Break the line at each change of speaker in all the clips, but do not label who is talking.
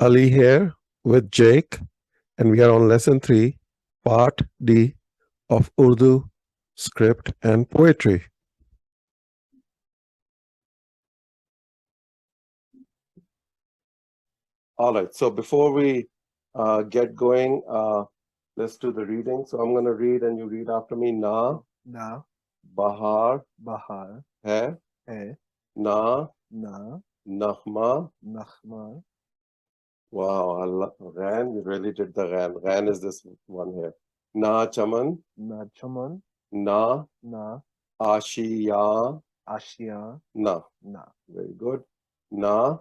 Ali here with Jake, and we are on lesson 3, part D of Urdu script and poetry. All right, so before we get going, let's do the reading. So I'm going to read and you read after me. Na,
Na,
bahar
bahar,
hai,
hai,
na,
na,
naghma.
nakhma,
Wow, Ghan, you really did the Ghan. Ghan is this one here. Na chaman,
na chaman,
na
na,
ashiya,
ashia,
na.
na,
Very good. Na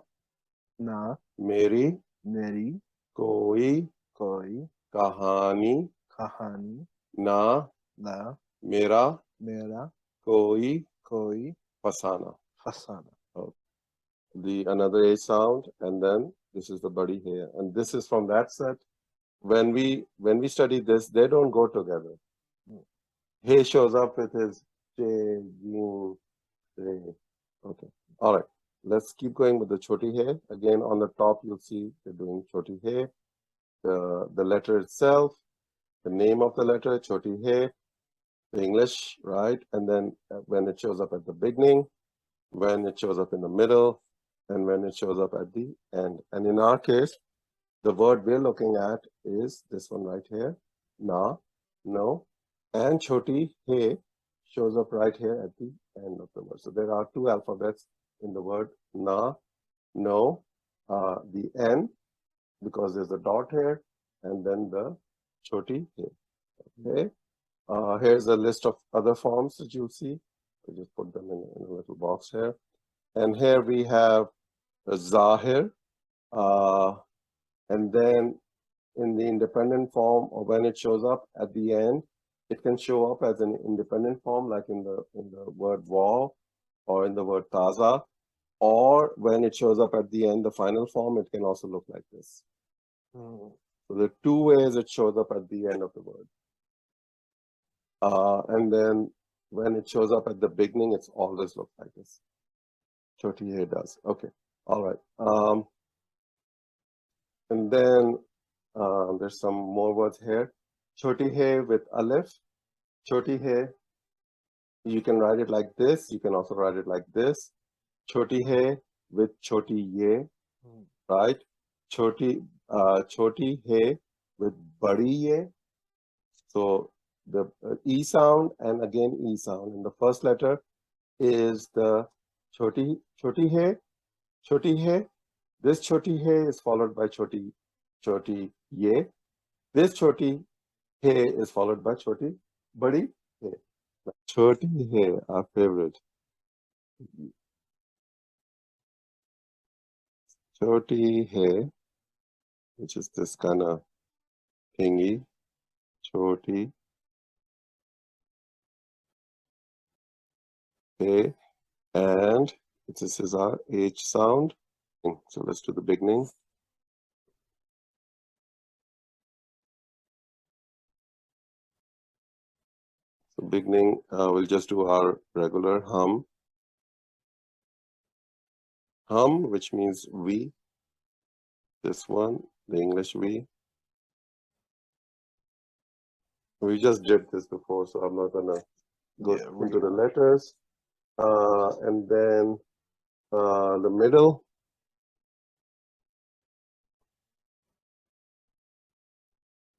na,
meri
meri,
koi
koi,
kahani,
kahani,
na
na,
mera
mera,
koi
koi,
fasana.
fasana.
Oh, the another A sound, and then this is the buddy here, and this is from that set. When we study this, they don't go together. He shows up with his J, Jin, Re. Okay. All right. Let's keep going with the choti hai. Again, on the top, you'll see they're doing choti hai. The letter itself, the name of the letter, choti hai, the English, right? And then when it shows up at the beginning, when it shows up in the middle, and when it shows up at the end. And in our case, the word we're looking at is this one right here, na, no, and choti hai shows up right here at the end of the word. So there are two alphabets in the word na, no, the N, because there's a dot here, and then the choti hai. Okay. Here's a list of other forms that you'll see. I just put them in a little box here. And here we have the zahir, and then in the independent form, or when it shows up at the end, it can show up as an independent form, like in the word wall or in the word taza, or when it shows up at the end, the final form, it can also look like this. So there are two ways it shows up at the end of the word. And then when it shows up at the beginning, it's always looked like this. Choti hai does. Okay. All right. And then there's some more words here. Choti hai with alif. Choti hai, you can write it like this. You can also write it like this. Choti hai with choti ye, right? Choti hai with badi ye. So the E sound and again E sound. And the first letter is the choti hai. Choti hai. This choti hai is followed by choti ye. This choti hai is followed by choti badi hai. Choti hai, our favorite. Choti hai, which is this kind of thingy. Choti hai, and this is our H sound. So let's do the beginning. So beginning, we'll just do our regular hum. Hum, which means we. This one, the English we. We just did this before, so I'm not gonna go into the letters. And then the middle.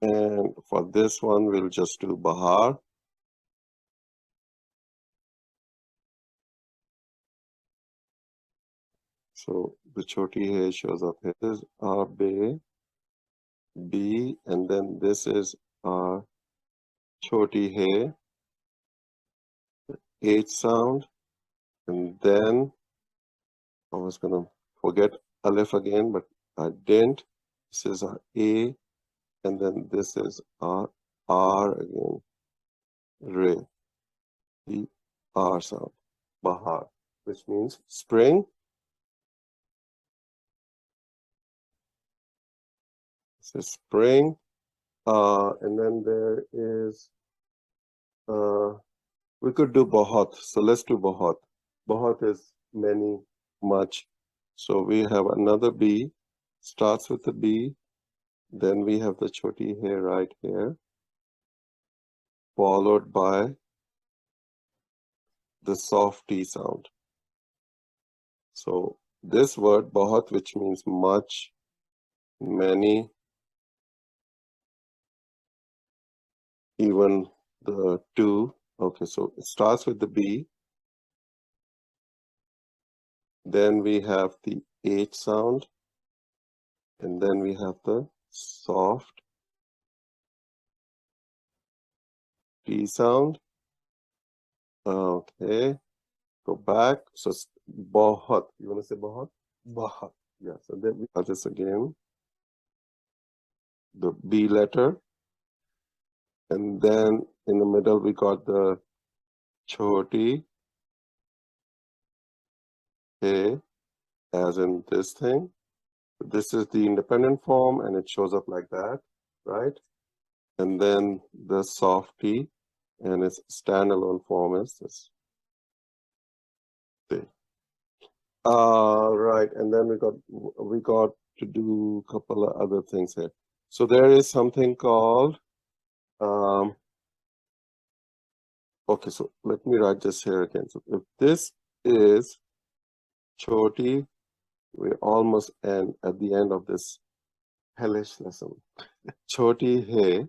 And for this one, we'll just do Bahar. So the choti hai shows up here. This is our B, and then this is our choti hai, H sound, and then I was gonna forget Aleph again, but I didn't. This is our A, and then this is our R again, Re, the R sound, Bahar, which means spring. This is spring, and then there is, we could do Bahut, so let's do Bahut. Bahut is many, much. So we have another B, starts with the B. Then we have the choti hai right here, followed by the soft T sound. So this word bahut, which means much, many, even the two. Okay, so it starts with the B. Then we have the H sound. And then we have the soft T sound. Okay, go back. So bahut. You want to say bahut?
Bahat.
Yeah, so then we got this again. The B letter. And then in the middle we got the choti hai, as in this thing. This is the independent form and it shows up like that, right? And then the soft T and its standalone form is this. See. Right, and then we got to do a couple of other things here. So there is something called okay, so let me write this here again. So if this is choti, we're almost at the end of this hellish lesson. Choti hai,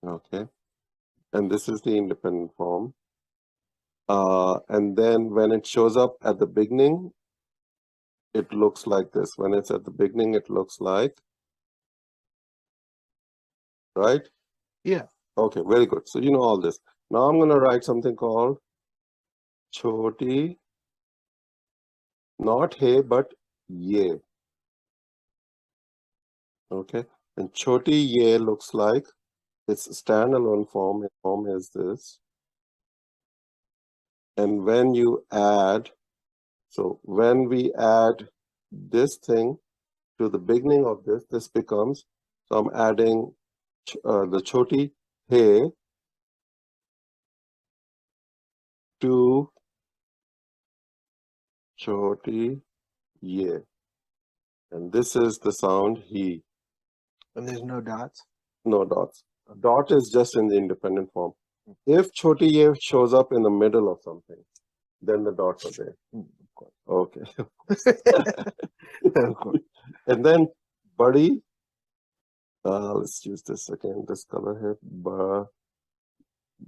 okay, and this is the independent form. And then when it shows up at the beginning, it looks like this. When it's at the beginning, it looks like, right?
Yeah.
Okay, very good. So you know all this. Now I'm going to write something called choti, not hey, but ye. Okay, and choti ye looks like its standalone form is this. And when you add, so when we add this thing to the beginning of this becomes, so I'm adding the choti hey to choti ye. And this is the sound he.
And there's no dots.
No dots. Dot is just in the independent form. If choti ye shows up in the middle of something, then the dots are there.
Of course.
Okay.
Of course.
And then badi, let's use this again, this color here.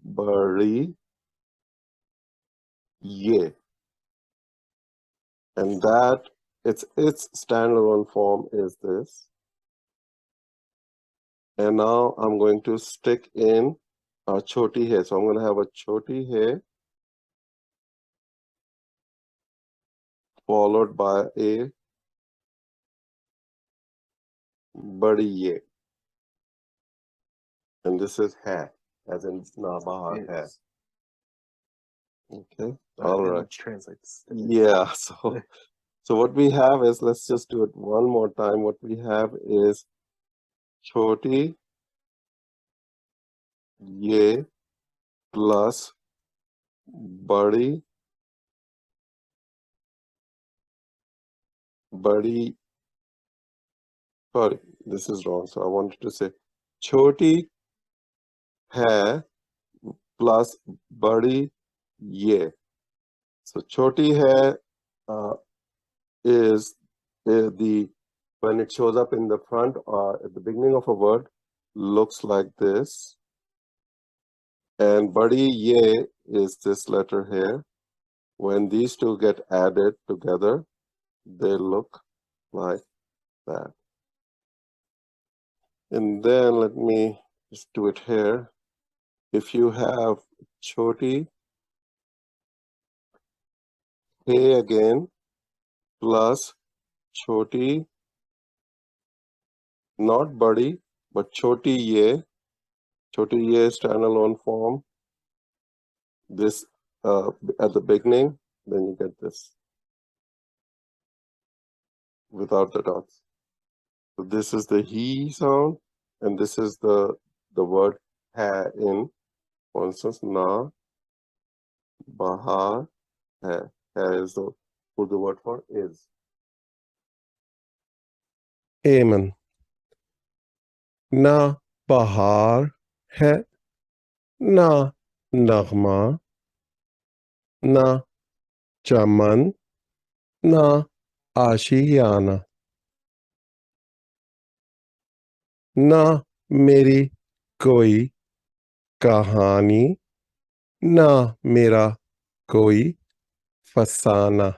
Bari ye. And that its standalone form is this. And now I'm going to stick in a choti hai. So I'm going to have a choti hai followed by a badi ye. And this is hai, as in bahar hai.
Yes.
Okay,
I
all
think
right.
which translates.
Yeah, so what we have is, let's just do it one more time. What we have is choti ye plus badi sorry, this is wrong. So I wanted to say choti hai plus badi ye. So choti hai is the when it shows up in the front or at the beginning of a word, looks like this. And badi ye is this letter here. When these two get added together, they look like that. And then let me just do it here. If you have choti hey again plus choti, not badi, but choti ye standalone form, this at the beginning, then you get this without the dots. So this is the he sound, and this is the word ha in, for instance, na, bahar, hai. Hai is the Urdu word for is. एमन। ना बहार है, ना नगमा, ना चमन, ना आशियाना। ना मेरी कोई कहानी, ना मेरा कोई फसाना।